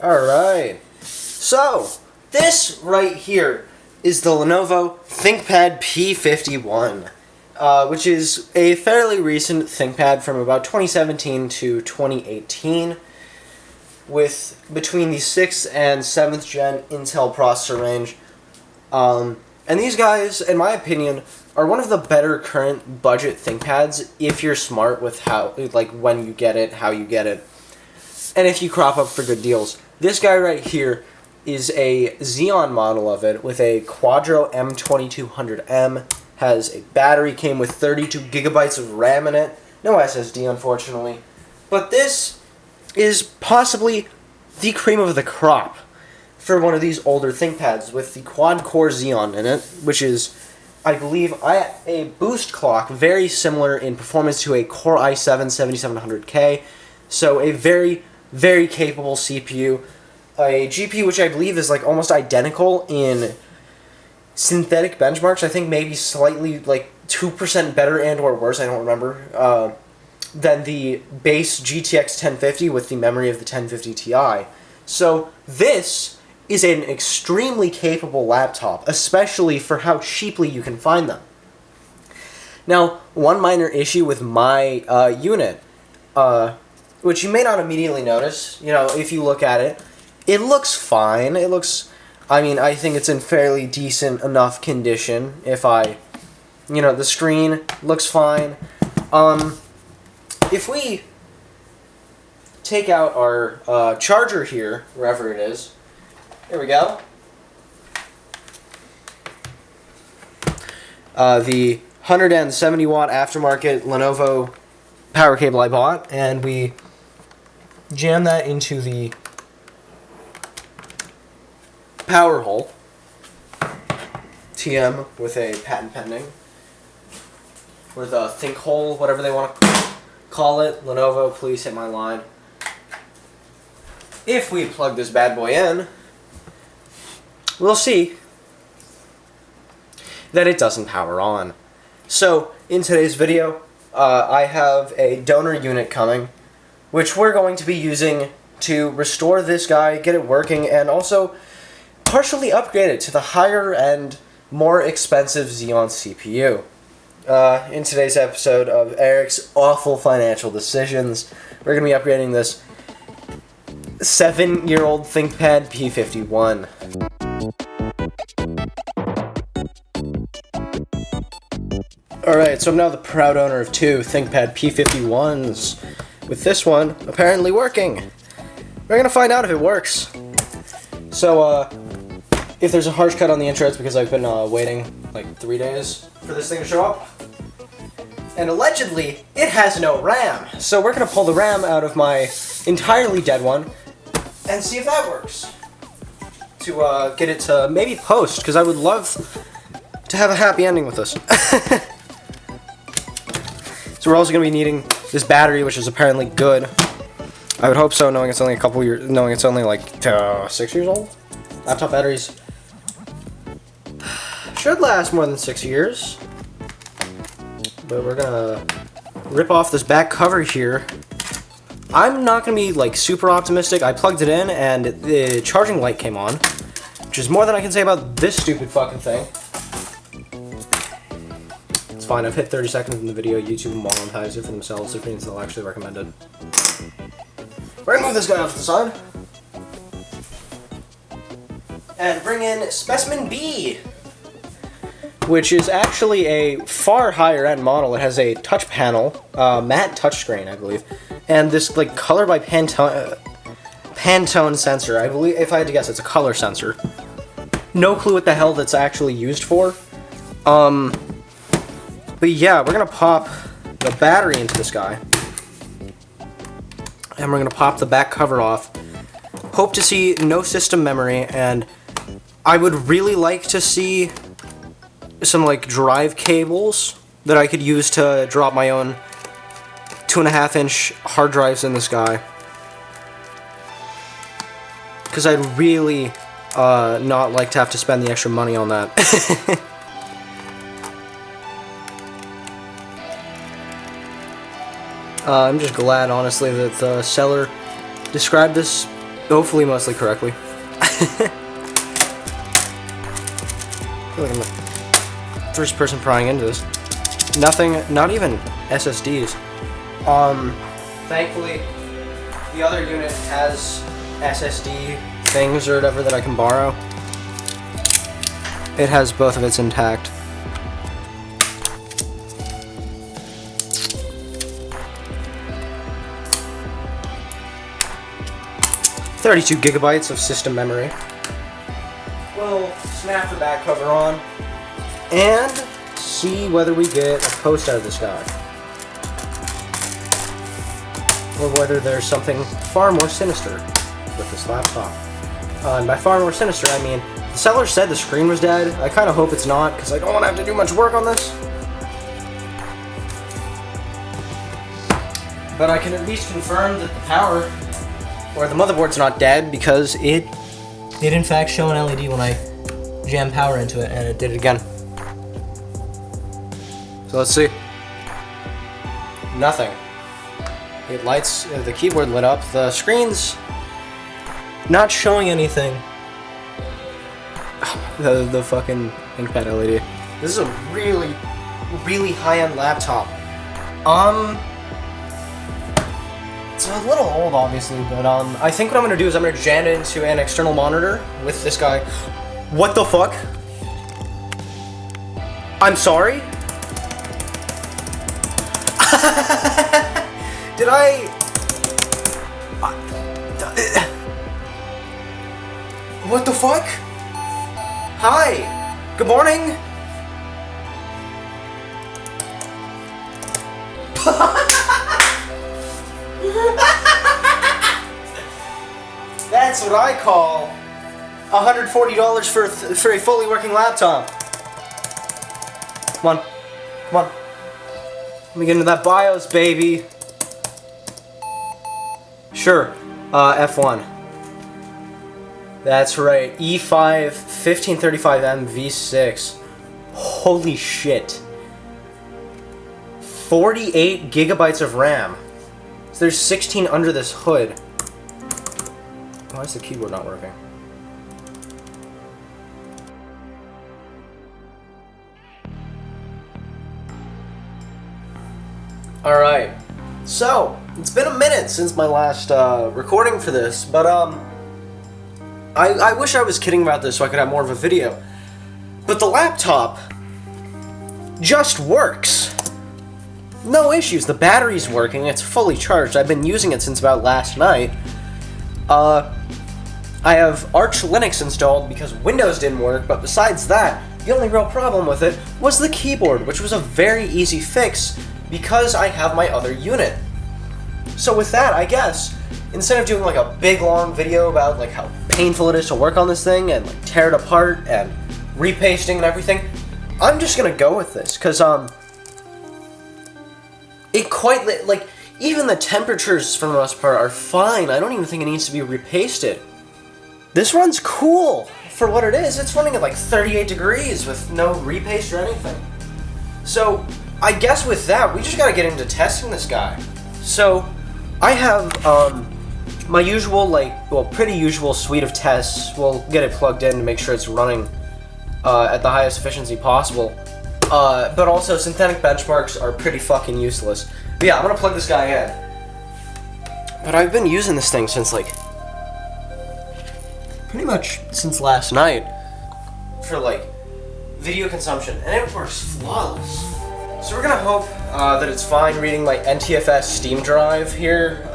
Alright, so this right here is the Lenovo ThinkPad P51, which is a fairly recent ThinkPad from about 2017 to 2018, with between the 6th and 7th gen Intel processor range. And these guys, in my opinion, are one of the better current budget ThinkPads if you're smart with how, like, when you get it, how you get it, and if you crop up for good deals. This guy right here is a Xeon model of it with a Quadro M2200M, has a battery, came with 32 gigabytes of RAM in it, no SSD unfortunately, but this is possibly the cream of the crop for one of these older ThinkPads with the quad-core Xeon in it, which is, I believe, a boost clock very similar in performance to a Core i7-7700K, so a very, very capable CPU, a GPU which I believe is like almost identical in synthetic benchmarks. I think maybe slightly like 2% better and or worse, I don't remember, than the base GTX 1050 with the memory of the 1050 Ti. So this is an extremely capable laptop, especially for how cheaply you can find them. Now, one minor issue with my unit, which you may not immediately notice, you know, if you look at it, it looks fine. It looks, I mean, I think it's in fairly decent enough condition. If I, you know, the screen looks fine. If we take out our charger here, wherever it is, here we go. The 170 watt aftermarket Lenovo power cable I bought, and we jam that into the power hole. TM with a patent pending. With a think hole, whatever they want to call it. Lenovo, please hit my line. If we plug this bad boy in, we'll see that it doesn't power on. So, in today's video, I have a donor unit coming, which we're going to be using to restore this guy, get it working, and also partially upgrade it to the higher end, more expensive Xeon CPU. In today's episode of Eric's Awful Financial Decisions, we're going to be upgrading this 7-year-old ThinkPad P51. Alright, so I'm now the proud owner of two ThinkPad P51s, with this one apparently working. We're going to find out if it works. So, if there's a harsh cut on the intro, it's because I've been waiting like 3 days for this thing to show up. And allegedly, it has no RAM. So we're going to pull the RAM out of my entirely dead one and see if that works. To get it to maybe post, because I would love to have a happy ending with this. So we're also going to be needing this battery, which is apparently good. I would hope so, knowing it's only a couple years, knowing it's only like 6 years old. Laptop batteries should last more than 6 years. But we're gonna rip off this back cover here. I'm not gonna be like super optimistic. I plugged it in and the charging light came on, which is more than I can say about this stupid fucking thing. It's fine, I've hit 30 seconds in the video. YouTube will monetize it for themselves, which means they'll actually recommend it. We're gonna move this guy off to the side. And bring in Specimen B, which is actually a far higher end model. It has a touch panel, matte touchscreen, I believe, and this like color by Pantone sensor. I believe, if I had to guess, it's a color sensor. No clue what the hell that's actually used for. But yeah, we're gonna pop the battery into this guy, and we're gonna pop the back cover off. Hope to see no system memory, and I would really like to see some like drive cables that I could use to drop my own 2.5-inch hard drives in this guy, because I'd really not like to have to spend the extra money on that. I'm just glad, honestly, that the seller described this Hopefully mostly correctly. I feel like I'm the first person prying into this. Nothing, not even SSDs. Thankfully, the other unit has SSD things or whatever that I can borrow. It has both of its intact. $32 gigabytes of system memory. We'll snap the back cover on and see whether we get a post out of this guy. Or whether there's something far more sinister with this laptop. And by far more sinister, I mean, the seller said the screen was dead. I kind of hope it's not, because I don't want to have to do much work on this. But I can at least confirm that the power, or the motherboard's not dead, because it did in fact show an LED when I jammed power into it, and it did it again. So let's see. Nothing. It lights, the keyboard lit up, the screen's not showing anything. The fucking ThinkPad LED. This is a really, really high-end laptop. It's a little old, obviously, but I think what I'm gonna do is I'm gonna jam it into an external monitor with this guy. What the fuck? I'm sorry? Did I... What the fuck? Hi! Good morning! That's what I call $140 for a fully working laptop. Come on. Come on. Let me get into that BIOS, baby. Sure. F1. That's right. E5 1535M V6. Holy shit. 48 gigabytes of RAM. So there's 16 under this hood. Why is the keyboard not working? Alright. So, it's been a minute since my last recording for this, but I wish I was kidding about this so I could have more of a video. But the laptop just works. No issues. The battery's working. It's fully charged. I've been using it since about last night. I have Arch Linux installed because Windows didn't work, but besides that, the only real problem with it was the keyboard, which was a very easy fix because I have my other unit. So with that, I guess, instead of doing like a big long video about like how painful it is to work on this thing and like tear it apart and repasting and everything, I'm just gonna go with this, because it quite, like, even the temperatures for the most part are fine. I don't even think it needs to be repasted. This runs cool for what it is. It's running at like 38 degrees with no repaste or anything. So I guess with that, we just gotta get into testing this guy. So I have my usual, like, well, pretty usual suite of tests. We'll get it plugged in to make sure it's running at the highest efficiency possible. But also synthetic benchmarks are pretty fucking useless. But yeah, I'm gonna plug this guy in. But I've been using this thing since like pretty much since last night for like video consumption, and it works flawless. So we're gonna hope that it's fine reading my NTFS Steam drive here.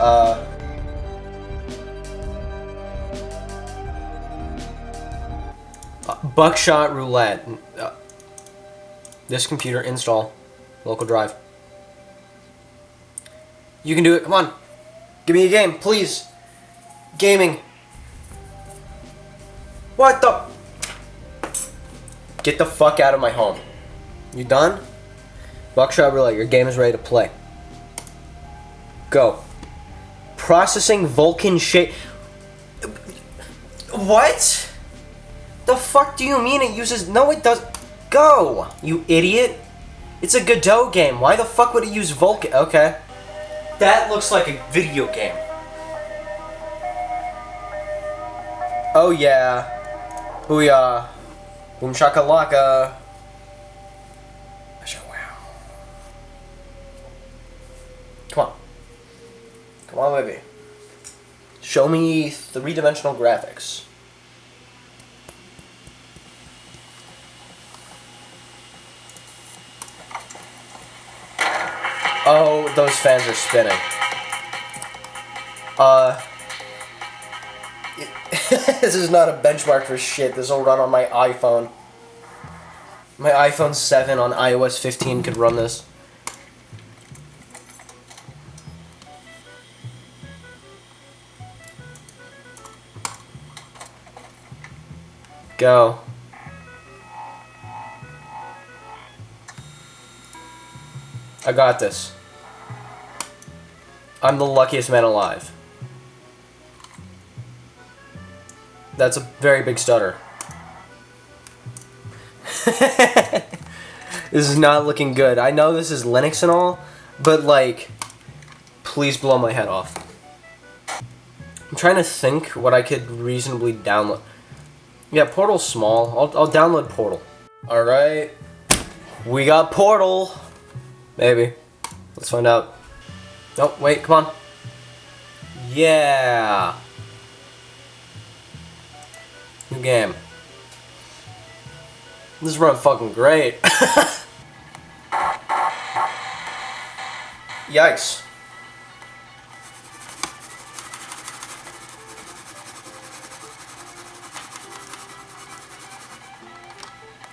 Buckshot Roulette. This computer install local drive. You can do it. Come on. Give me a game, please. Gaming. What the? Get the fuck out of my home. You done? Buckshot Roulette, your game is ready to play. Go. Processing Vulkan shape. What? The fuck do you mean it uses? No, it does. Go, you idiot. It's a Godot game. Why the fuck would it use Vulkan? Okay. That looks like a video game. Oh yeah. Booyah. Boom shakalaka. Wow. Come on. Come on, baby. Show me three-dimensional graphics. Oh, those fans are spinning. This is not a benchmark for shit. This will run on my iPhone. My iPhone 7 on iOS 15 could run this. Go. I got this. I'm the luckiest man alive. That's a very big stutter. This is not looking good. I know this is Linux and all, but like, please blow my head off. I'm trying to think what I could reasonably download. Yeah, Portal's small. I'll download Portal. Alright. We got Portal. Maybe. Let's find out. Nope, wait, come on. Yeah. New game. This is running fucking great. Yikes.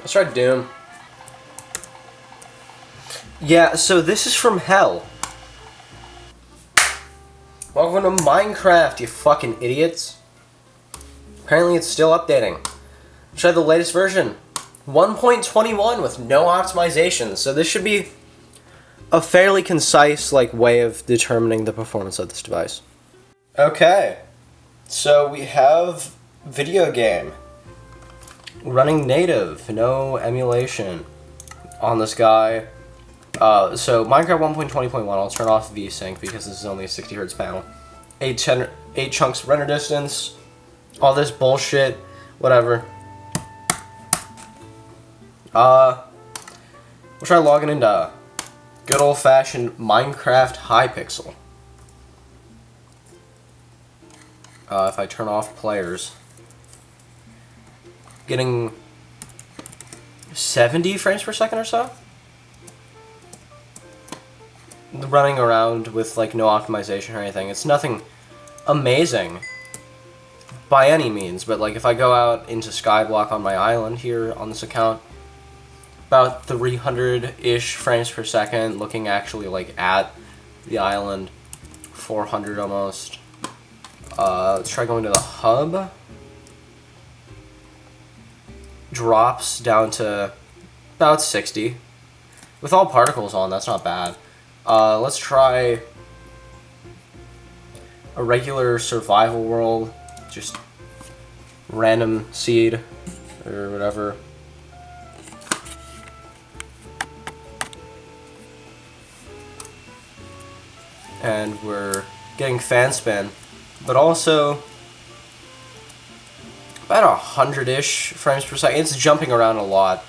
Let's try Doom. Yeah, so this is from hell. Welcome to Minecraft, you fucking idiots. Apparently it's still updating. Try the latest version. 1.21 with no optimization, so this should be a fairly concise way of determining the performance of this device. Okay, so we have video game. Running native, no emulation on this guy. So Minecraft 1.20.1, I'll turn off VSync because this is only a 60 Hz panel. 8 chunks render distance, all this bullshit, whatever. We'll try logging into good old-fashioned Minecraft Hypixel. If I turn off players, getting 70 frames per second or so. Running around with no optimization or anything. It's nothing amazing by any means, but if I go out into Skyblock on my island here on this account, about 300-ish frames per second, looking actually at the island, 400 almost. Let's try going to the hub. Drops down to about 60. With all particles on, that's not bad. Let's try a regular survival world, just random seed or whatever. And we're getting fan spin, but also about 100-ish frames per second. It's jumping around a lot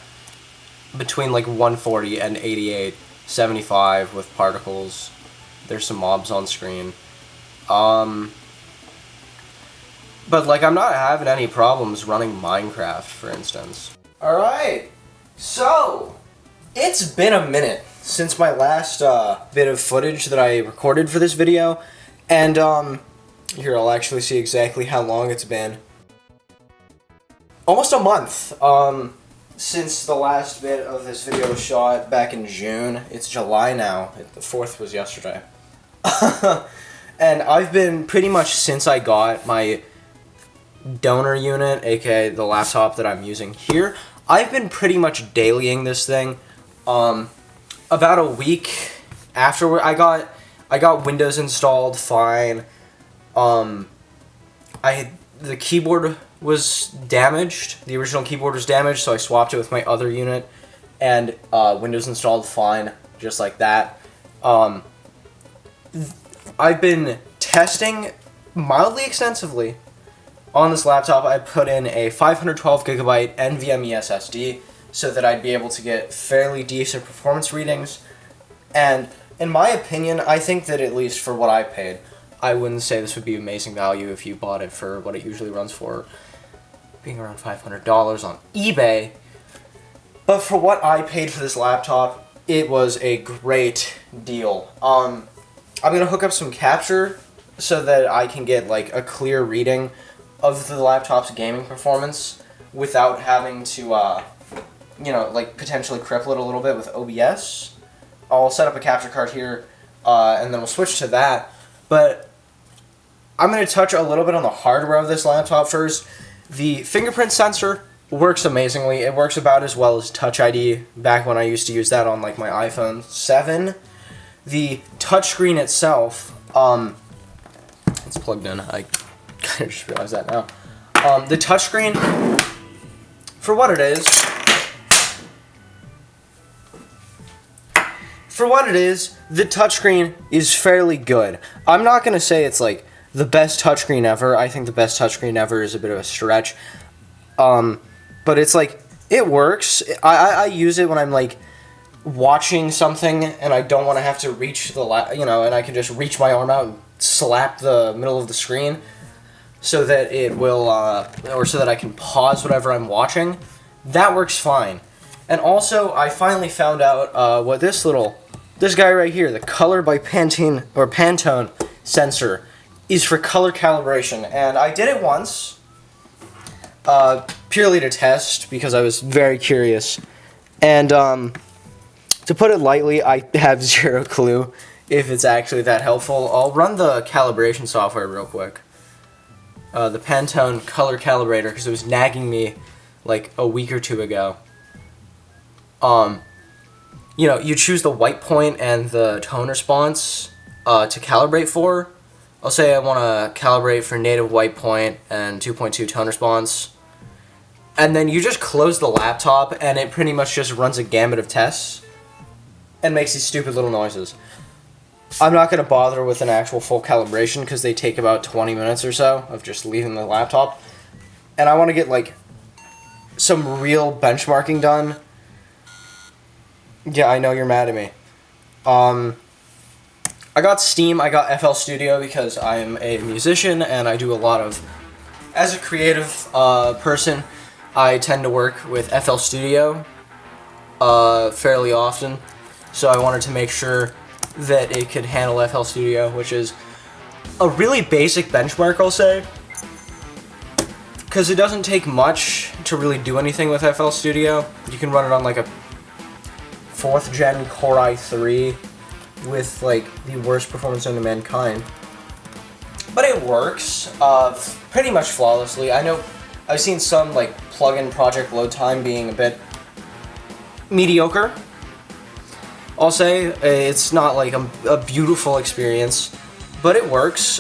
between 140 and 88, 75 with particles. There's some mobs on screen. But I'm not having any problems running Minecraft, for instance. Alright, so it's been a minute since my last bit of footage that I recorded for this video, and here I'll actually see exactly how long it's been. Almost a month since the last bit of this video was shot back in June. It's July now. The 4th was yesterday. And I've been pretty much since I got my donor unit, aka the laptop that I'm using here, I've been pretty much dailying this thing. About a week after I got Windows installed fine. The keyboard was damaged. The original keyboard was damaged, so I swapped it with my other unit, and Windows installed fine, just like that. I've been testing mildly extensively on this laptop, I put in a 512 gigabyte NVMe SSD so that I'd be able to get fairly decent performance readings. And in my opinion, I think that at least for what I paid, I wouldn't say this would be amazing value if you bought it for what it usually runs for, being around $500 on eBay. But for what I paid for this laptop, it was a great deal. I'm gonna hook up some capture so that I can get like a clear reading of the laptop's gaming performance without having to, like potentially cripple it a little bit with OBS. I'll set up a capture card here, and then we'll switch to that. But I'm going to touch a little bit on the hardware of this laptop first. The fingerprint sensor works amazingly. It works about as well as Touch ID back when I used to use that on like my iPhone 7. The touchscreen itself, it's plugged in. I kind of just realized that now. The touchscreen, for what it is, the touchscreen is fairly good. I'm not going to say it's like the best touchscreen ever. I think the best touchscreen ever is a bit of a stretch. But it's like, it works. I use it when I'm like watching something and I don't want to have to reach the and I can just reach my arm out and slap the middle of the screen so that it will, or so that I can pause whatever I'm watching. That works fine. And also, I finally found out what this guy right here, the Color by Pantone sensor, is for color calibration. And I did it once, purely to test, because I was very curious. And to put it lightly, I have zero clue if it's actually that helpful. I'll run the calibration software real quick. The Pantone color calibrator, because it was nagging me like a week or two ago. You choose the white point and the tone response to calibrate for. I'll say I want to calibrate for native white point and 2.2 tone response. And then you just close the laptop and it pretty much just runs a gamut of tests and makes these stupid little noises. I'm not going to bother with an actual full calibration because they take about 20 minutes or so of just leaving the laptop. And I want to get like some real benchmarking done. Yeah, I know you're mad at me. I got Steam, I got FL Studio because I'm a musician and I do a lot of, as a creative person, I tend to work with FL Studio fairly often. So I wanted to make sure that it could handle FL Studio, which is a really basic benchmark, I'll say. Because it doesn't take much to really do anything with FL Studio. You can run it on like a 4th gen Core i3 with like the worst performance known to mankind. But it works pretty much flawlessly. I know I've seen some like plugin project load time being a bit mediocre. I'll say it's not like a beautiful experience, but it works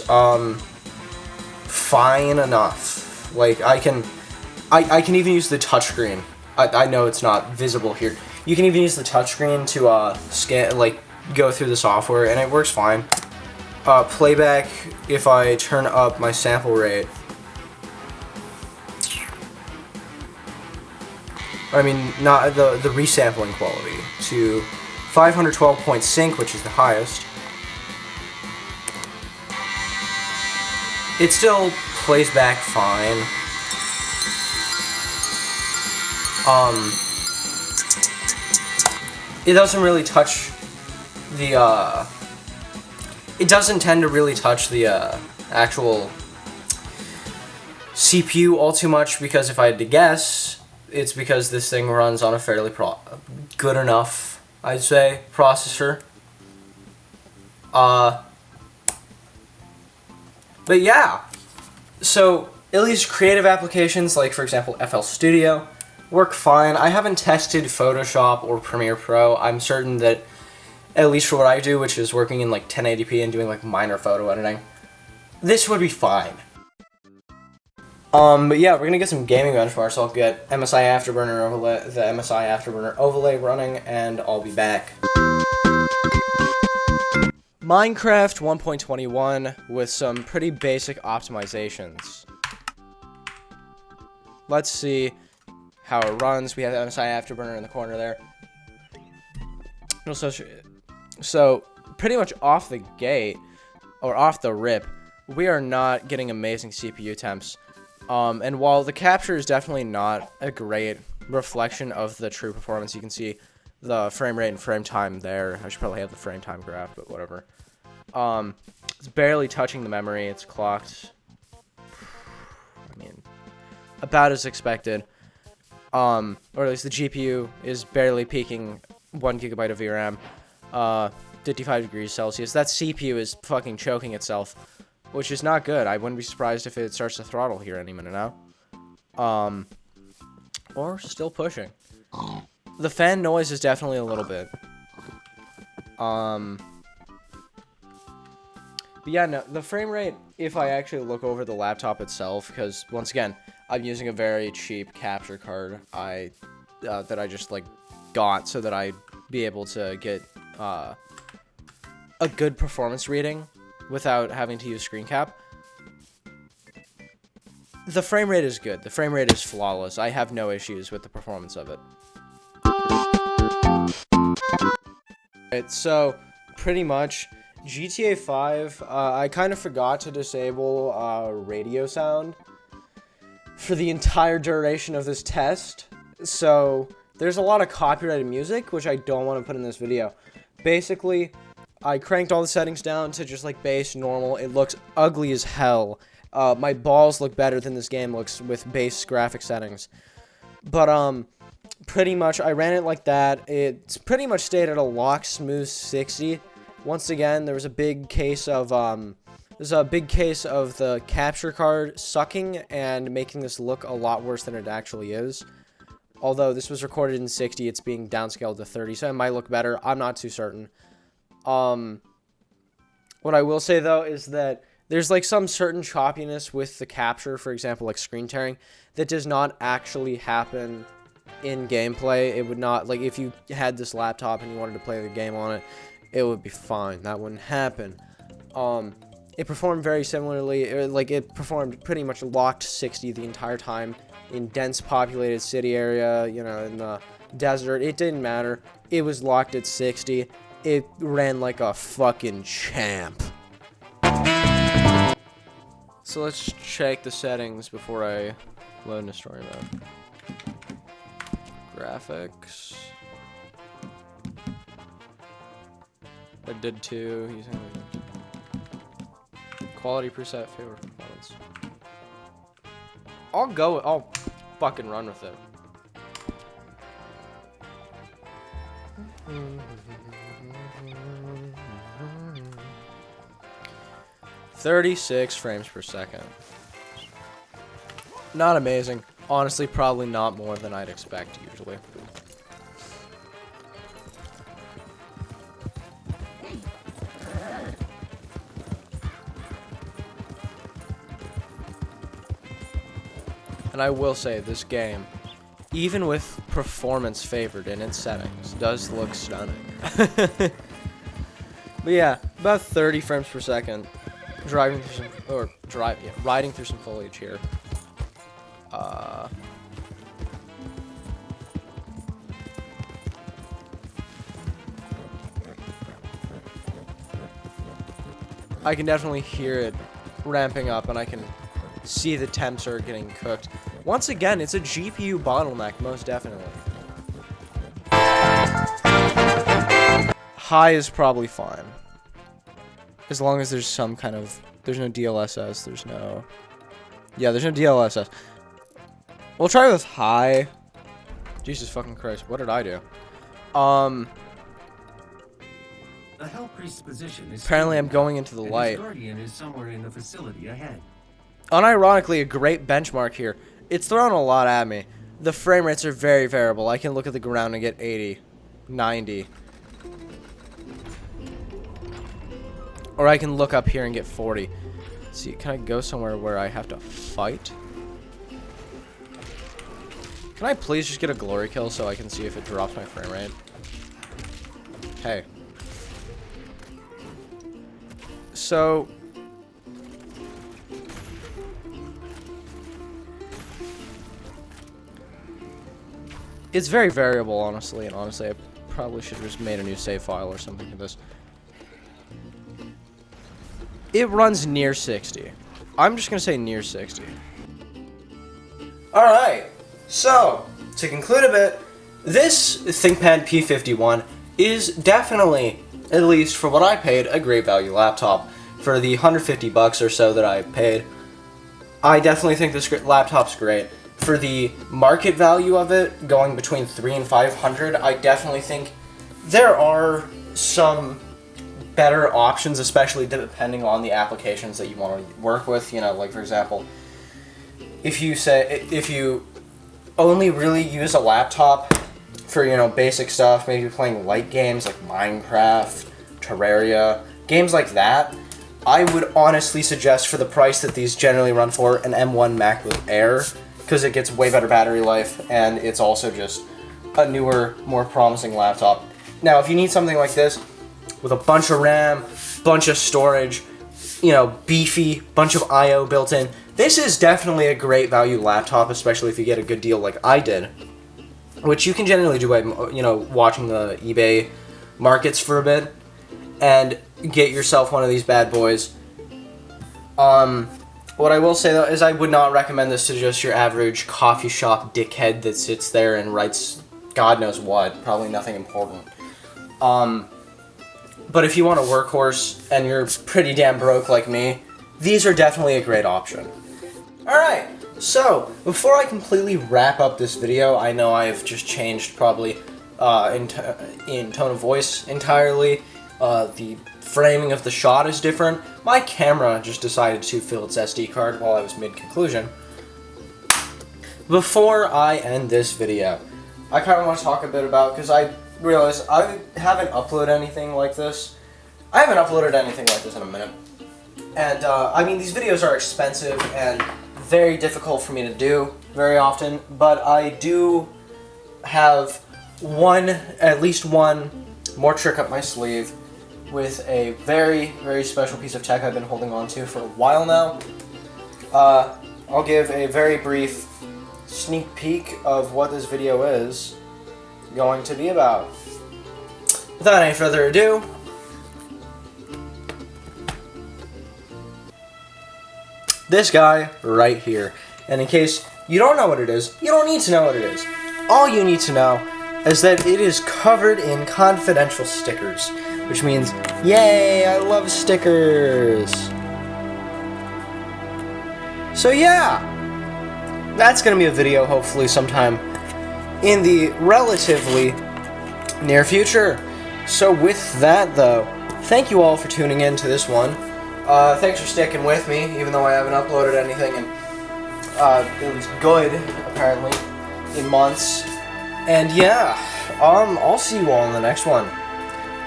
fine enough. Like I can even use the touchscreen. I know it's not visible here. You can even use the touchscreen to scan, like go through the software, and it works fine. Playback, if I turn up my sample rate. I mean, not the resampling quality to 512 point sync, which is the highest. It still plays back fine. It doesn't really touch the, it doesn't tend to really touch the, actual CPU all too much, because if I had to guess, it's because this thing runs on a fairly good enough, I'd say, processor. But yeah, so at least creative applications, like for example FL Studio, work fine. I haven't tested Photoshop or Premiere Pro. I'm certain that, at least for what I do, which is working in like 1080p and doing like minor photo editing, this would be fine. But yeah, we're gonna get some gaming benchmarks. I'll get the MSI Afterburner overlay running, and I'll be back. Minecraft 1.21 with some pretty basic optimizations. let's see how it runs. We have MSI Afterburner in the corner there. So pretty much off the gate, or off the rip, we are not getting amazing CPU temps. And while the capture is definitely not a great reflection of the true performance, you can see the frame rate and frame time there. I should probably have the frame time graph, but whatever. It's barely touching the memory. It's clocked, I mean, about as expected. Or at least the GPU is barely peaking 1 GB of VRAM. 55 degrees Celsius. That CPU is fucking choking itself, which is not good. I wouldn't be surprised if it starts to throttle here any minute now. Or still pushing. The fan noise is definitely a little bit. But yeah, no, the frame rate, if I actually look over the laptop itself, because once again, I'm using a very cheap capture card that I just like got so that I'd be able to get a good performance reading without having to use screen cap. The frame rate is good. The frame rate is flawless. I have no issues with the performance of it. Right, so pretty much GTA 5, I kind of forgot to disable radio sound for the entire duration of this test. So there's a lot of copyrighted music, which I don't want to put in this video. Basically, I cranked all the settings down to just like base, normal. It looks ugly as hell. My balls look better than this game looks with base graphic settings. But pretty much I ran it like that. It's pretty much stayed at a lock smooth 60. Once again, there was a big case of the capture card sucking and making this look a lot worse than it actually is. Although this was recorded in 60, it's being downscaled to 30, so it might look better. I'm not too certain. What I will say though is that there's like some certain choppiness with the capture, for example, like screen tearing, that does not actually happen in gameplay. It would not, like if you had this laptop and you wanted to play the game on it, it would be fine. That wouldn't happen. It performed very similarly. It performed pretty much locked 60 the entire time in dense populated city area, you know, in the desert. It didn't matter. It was locked at 60. It ran like a fucking champ. So let's check the settings before I load into story mode. Graphics. I did too. Using quality preset, favorite performance. I'll fucking run with it. 36 frames per second. Not amazing. Honestly, probably not more than I'd expect usually. And I will say, this game, even with performance favored in its settings, does look stunning. But yeah, about 30 frames per second. Riding through some foliage here. I can definitely hear it ramping up, and I can see the temps are getting cooked. Once again, it's a GPU bottleneck, most definitely. High is probably fine. As long as there's some kind of... There's no DLSS, there's no... Yeah, there's no DLSS. We'll try with high. Jesus fucking Christ, what did I do? The Hell Priest's position is apparently I'm going into the light. His guardian is somewhere in the facility ahead. Unironically, a great benchmark here. It's throwing a lot at me. The frame rates are very variable. I can look at the ground and get 80, 90. Or I can look up here and get 40. Let's see, can I go somewhere where I have to fight? Can I please just get a glory kill so I can see if it drops my frame rate? Hey. So... It's very variable, honestly, and honestly, I probably should have just made a new save file or something for this. It runs near 60. I'm just gonna say near 60. Alright, so, to conclude a bit, this ThinkPad P51 is definitely, at least for what I paid, a great value laptop. For the $150 or so that I paid, I definitely think this laptop's great. For the market value of it, going between $300 and $500, I definitely think there are some better options, especially depending on the applications that you want to work with. You know, like for example, if you only really use a laptop for, you know, basic stuff, maybe playing light games like Minecraft, Terraria, games like that, I would honestly suggest, for the price that these generally run for, an M1 MacBook Air, because it gets way better battery life, and it's also just a newer, more promising laptop. Now, if you need something like this, with a bunch of RAM, bunch of storage, you know, beefy, bunch of I/O built in, this is definitely a great value laptop, especially if you get a good deal like I did, which you can generally do by, you know, watching the eBay markets for a bit, and get yourself one of these bad boys. What I will say though is I would not recommend this to just your average coffee shop dickhead that sits there and writes God knows what, probably nothing important. But if you want a workhorse and you're pretty damn broke like me, these are definitely a great option. Alright, so before I completely wrap up this video, I know I've just changed probably in tone of voice entirely. The framing of the shot is different. My camera just decided to fill its SD card while I was mid-conclusion. Before I end this video, I kind of want to talk a bit about, because I realized I haven't uploaded anything like this. I haven't uploaded anything like this in a minute. And, I mean, these videos are expensive and very difficult for me to do very often, but I do have at least one more trick up my sleeve with a very, very special piece of tech I've been holding on to for a while now. I'll give a very brief sneak peek of what this video is going to be about. Without any further ado, this guy right here. And in case you don't know what it is, you don't need to know what it is. All you need to know is that it is covered in confidential stickers, which means, yay, I love stickers. So yeah, that's going to be a video hopefully sometime in the relatively near future. So with that though, thank you all for tuning in to this one. Thanks for sticking with me, even though I haven't uploaded anything in, it was good, apparently, in months. And yeah, I'll see you all in the next one.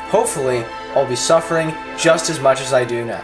Hopefully, I'll be suffering just as much as I do now.